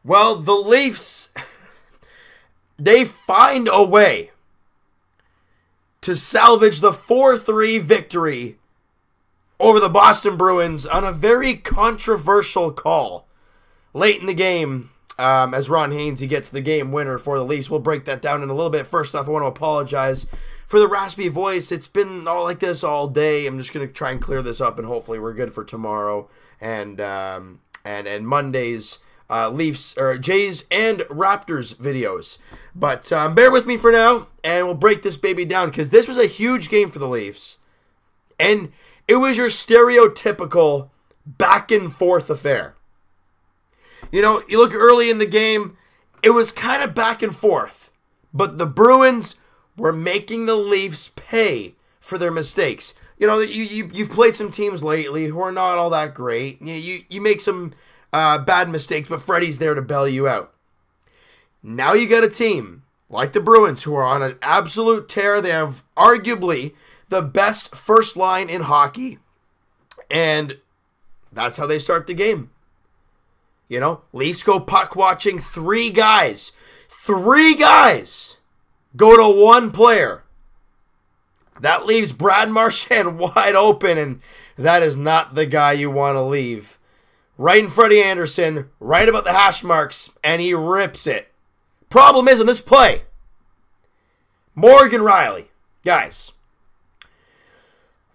Well, the Leafs, they find a way to salvage the 4-3 victory over the Boston Bruins on a very controversial call late in the game. As Ron Hainsey gets the game winner for the Leafs. We'll break that down in a little bit. First off, I want to apologize for the raspy voice. It's been all like this all day. I'm just going to try and clear this up, and hopefully we're good for tomorrow and Monday's Leafs or Jays and Raptors videos. But bear with me for now, and we'll break this baby down because this was a huge game for the Leafs. And it was your stereotypical back and forth affair. You know, you look early in the game, it was kind of back and forth. But the Bruins were making the Leafs pay for their mistakes. You know, you've played some teams lately who are not all that great. You make some bad mistakes, but Freddie's there to bail you out. Now you got a team like the Bruins who are on an absolute tear. They have arguably the best first line in hockey. And that's how they start the game. You know, Leafs go puck watching. Three guys go to one player. That leaves Brad Marchand wide open, and that is not the guy you want to leave. Right in Freddie Anderson, right about the hash marks, and he rips it. Problem is, in this play, Morgan Rielly, guys,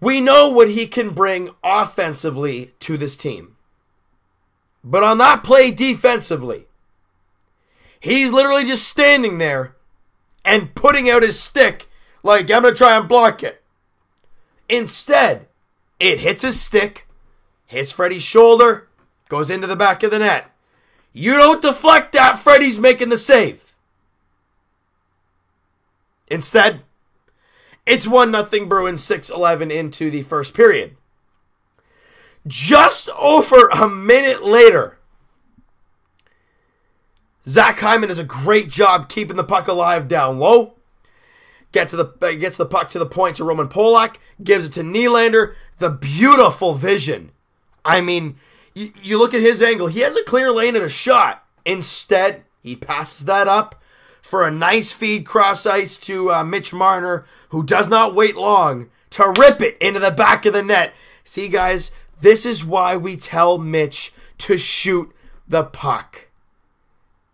we know what he can bring offensively to this team. But on that play defensively, he's literally just standing there and putting out his stick like, I'm going to try and block it. Instead, it hits his stick, hits Freddie's shoulder, goes into the back of the net. You don't deflect that, Freddie's making the save. Instead, it's 1-0 Bruins 6-11 into the first period. Just over a minute later, Zach Hyman does a great job keeping the puck alive down low. Gets the puck to the point to Roman Polak. Gives it to Nylander. The beautiful vision. I mean, you look at his angle. He has a clear lane and a shot. Instead, he passes that up for a nice feed cross ice to Mitch Marner, who does not wait long to rip it into the back of the net. See, guys, this is why we tell Mitch to shoot the puck.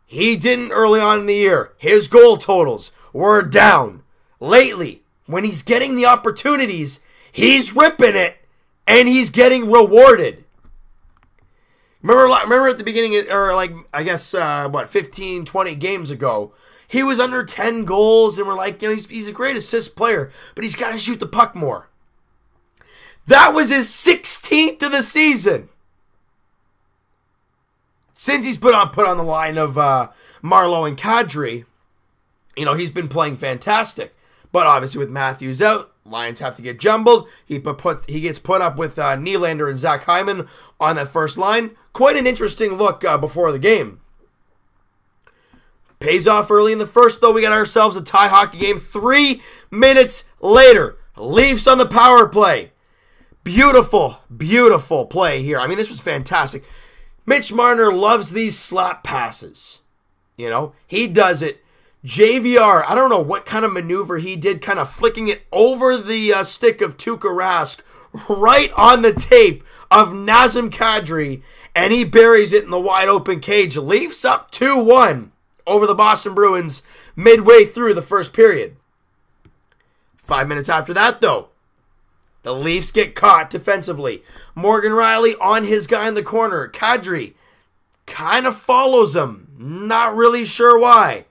He didn't early on in the year. His goal totals were down. Lately, when he's getting the opportunities, he's ripping it, and he's getting rewarded. Remember at the beginning, or like, I guess, 15, 20 games ago, he was under 10 goals, and we're like, you know, he's a great assist player, but he's got to shoot the puck more. That was his 16th of the season. Since he's put on the line of Marleau and Kadri, you know, he's been playing fantastic. But obviously with Matthews out, Lions have to get jumbled. He gets put up with Nylander and Zach Hyman on that first line. Quite an interesting look before the game. Pays off early in the first, though. We got ourselves a tie hockey game. 3 minutes later, Leafs on the power play. Beautiful, beautiful play here. I mean, this was fantastic. Mitch Marner loves these slap passes. You know, he does it. JVR, I don't know what kind of maneuver he did, kind of flicking it over the stick of Tuukka Rask right on the tape of Nazem Kadri, and he buries it in the wide open cage. Leafs up 2-1 over the Boston Bruins midway through the first period. 5 minutes after that, though, the Leafs get caught defensively. Morgan Rielly on his guy in the corner. Kadri kind of follows him. Not really sure why.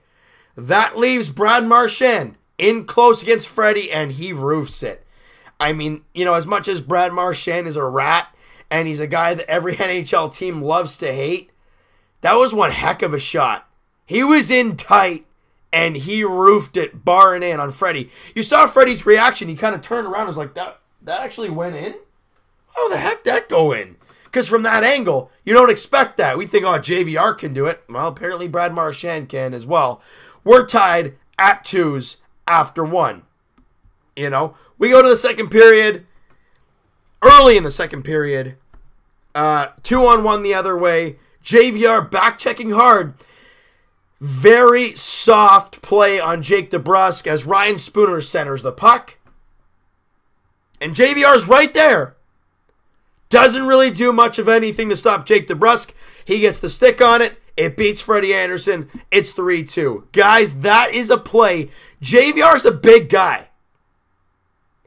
That leaves Brad Marchand in close against Freddie, and he roofs it. I mean, you know, as much as Brad Marchand is a rat, and he's a guy that every NHL team loves to hate, that was one heck of a shot. He was in tight, and he roofed it, barring in on Freddie. You saw Freddie's reaction. He kind of turned around and was like, that actually went in? How the heck did that go in? Because from that angle, you don't expect that. We think, oh, JVR can do it. Well, apparently Brad Marchand can as well. We're tied at 2s after 1. You know, we go to the second period. Early in the second period, 2-on-1 the other way. JVR back-checking hard. Very soft play on Jake DeBrusk as Ryan Spooner centers the puck. And JVR's right there. Doesn't really do much of anything to stop Jake DeBrusk. He gets the stick on it. It beats Freddie Anderson. It's 3-2. Guys, that is a play. JVR's a big guy.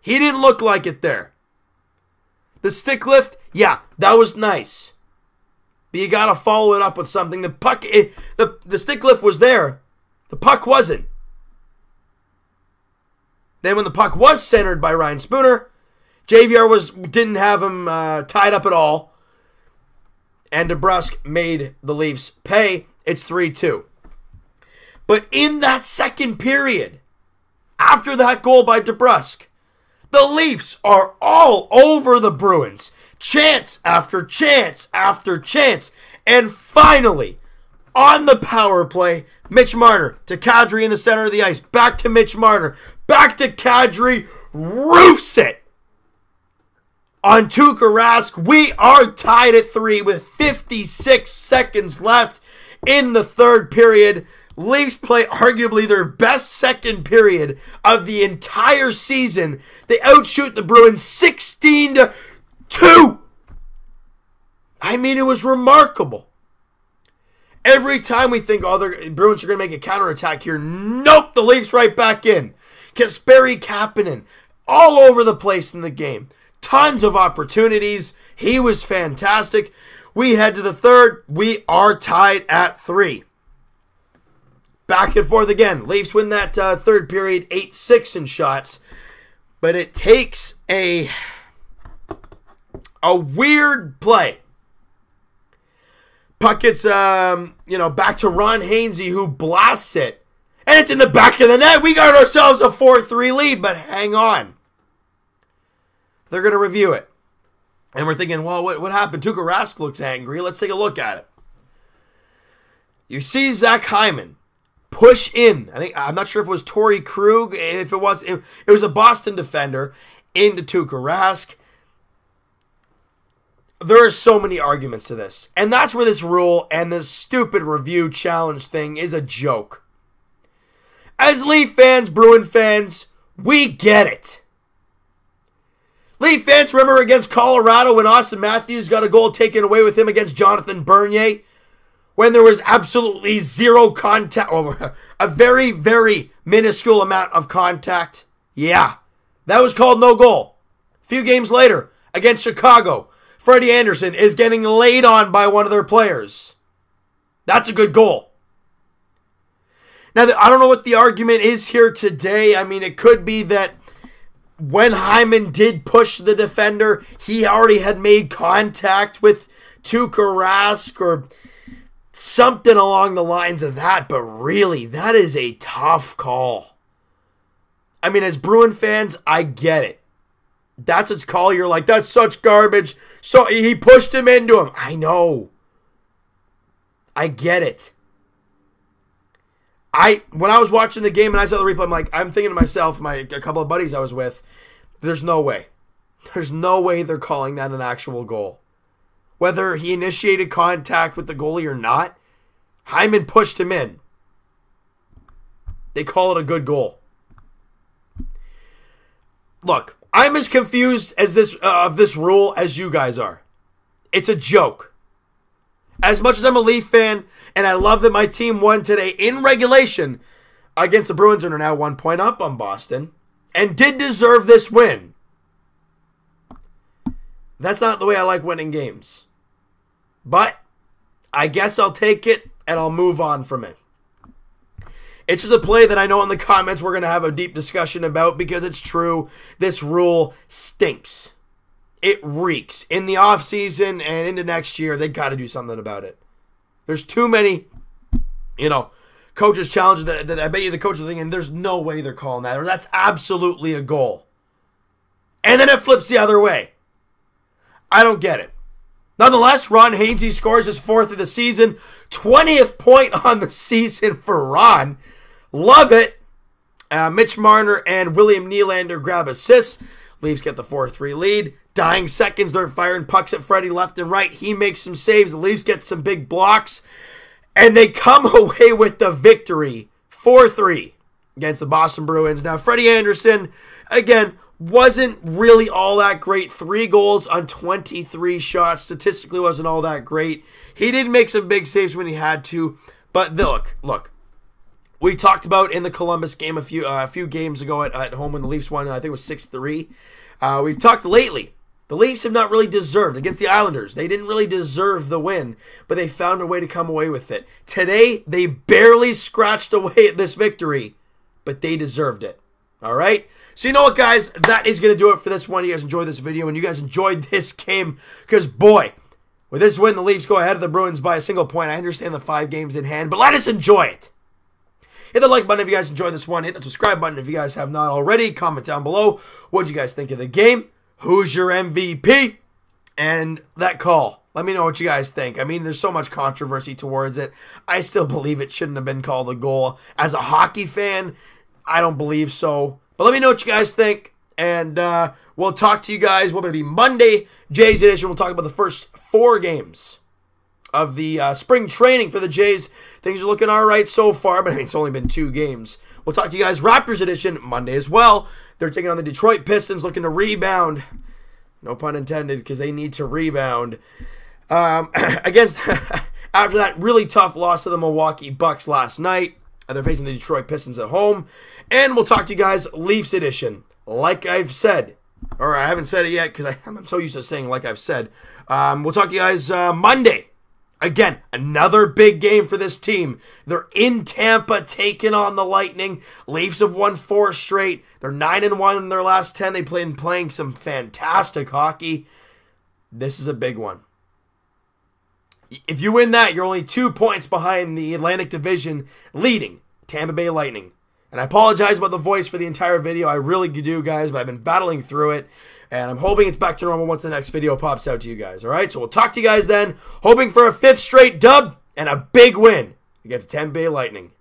He didn't look like it there. The stick lift, yeah, that was nice. But you got to follow it up with something. The puck, the stick lift was there. The puck wasn't. Then when the puck was centered by Ryan Spooner, JVR didn't have him tied up at all. And DeBrusk made the Leafs pay. It's 3-2. But in that second period, after that goal by DeBrusk, the Leafs are all over the Bruins. Chance after chance after chance. And finally, on the power play, Mitch Marner to Kadri in the center of the ice. Back to Mitch Marner. Back to Kadri. Roofs it. On Tuukka Rask, we are tied at 3 with 56 seconds left in the third period. Leafs play arguably their best second period of the entire season. They outshoot the Bruins 16-2. I mean, it was remarkable. Every time we think, oh, the Bruins are going to make a counterattack here, nope, the Leafs right back in. Kasperi Kapanen all over the place in the game. Tons of opportunities. He was fantastic. We head to the third. We are tied at 3. Back and forth again. Leafs win that third period 8-6 in shots. But it takes a weird play. Puck gets, back to Ron Hainsey, who blasts it. And it's in the back of the net. We got ourselves a 4-3 lead, but hang on. They're going to review it. And we're thinking, well, what happened? Tuukka Rask looks angry. Let's take a look at it. You see Zach Hyman push in. I'm not sure if it was Torrey Krug. If it was a Boston defender into Tuukka Rask. There are so many arguments to this. And that's where this rule and this stupid review challenge thing is a joke. As Leaf fans, Bruin fans, we get it. Leaf fans, remember against Colorado when Austin Matthews got a goal taken away with him against Jonathan Bernier? When there was absolutely zero contact, or a very, very minuscule amount of contact? Yeah, that was called no goal. A few games later, against Chicago, Freddie Anderson is getting laid on by one of their players. That's a good goal. Now, I don't know what the argument is here today. I mean, it could be that when Hyman did push the defender, he already had made contact with Tuukka Rask or something along the lines of that. But really, that is a tough call. I mean, as Bruin fans, I get it. That's its call. You're like, that's such garbage. So he pushed him into him. I know. I get it. When I was watching the game and I saw the replay, I'm thinking to myself, a couple of buddies I was with, there's no way. There's no way they're calling that an actual goal. Whether he initiated contact with the goalie or not, Hyman pushed him in. They call it a good goal. Look, I'm as confused as this rule as you guys are. It's a joke. As much as I'm a Leaf fan, and I love that my team won today in regulation against the Bruins, and are now 1 point up on Boston, and did deserve this win. That's not the way I like winning games. But I guess I'll take it, and I'll move on from it. It's just a play that I know in the comments we're going to have a deep discussion about, because it's true. This rule stinks. It reeks. In the offseason and into next year, they got to do something about it. There's too many, coaches challenges that I bet you the coaches are thinking, there's no way they're calling that, or that's absolutely a goal. And then it flips the other way. I don't get it. Nonetheless, Ron Hainsey scores his 4th of the season. 20th point on the season for Ron. Love it. Mitch Marner and William Nylander grab assists. Leafs get the 4-3 lead. dying seconds, they're firing pucks at Freddie left and right. He makes some saves. The Leafs get some big blocks. And they come away with the victory 4-3 against the Boston Bruins. Now, Freddie Anderson, again, wasn't really all that great. 3 goals on 23 shots. Statistically wasn't all that great. He did make some big saves when he had to. But look. We talked about in the Columbus game a few games ago at home when the Leafs won, I think it was 6-3. We've talked lately. The Leafs have not really deserved, against the Islanders, they didn't really deserve the win, but they found a way to come away with it. Today, they barely scratched away at this victory, but they deserved it. All right? So you know what, guys? That is going to do it for this one. You guys enjoyed this video, and you guys enjoyed this game, because, boy, with this win, the Leafs go ahead of the Bruins by a single point. I understand the 5 games in hand, but let us enjoy it. Hit the like button if you guys enjoyed this one. Hit the subscribe button if you guys have not already. Comment down below. What did you guys think of the game? Who's your MVP? And that call. Let me know what you guys think. I mean, there's so much controversy towards it. I still believe it shouldn't have been called a goal. As a hockey fan, I don't believe so. But let me know what you guys think. And we'll talk to you guys. What will it be? Monday, Jays edition. We'll talk about the first 4 games of the spring training for the Jays. Things are looking all right so far, but I mean, it's only been 2 games. We'll talk to you guys Raptors edition Monday as well. They're taking on the Detroit Pistons, looking to rebound. No pun intended, because they need to rebound. Against after that really tough loss to the Milwaukee Bucks last night. They're facing the Detroit Pistons at home. And we'll talk to you guys Leafs edition. Like I've said, or I haven't said it yet because I'm so used to saying like I've said. We'll talk to you guys Monday. Again, another big game for this team. They're in Tampa taking on the Lightning. Leafs have won 4 straight. They're 9-1 in their last 10. They've been playing some fantastic hockey. This is a big one. If you win that, you're only 2 points behind the Atlantic Division leading Tampa Bay Lightning. And I apologize about the voice for the entire video. I really do, guys, but I've been battling through it. And I'm hoping it's back to normal once the next video pops out to you guys. All right, so we'll talk to you guys then. Hoping for a 5th straight dub and a big win against Tampa Bay Lightning.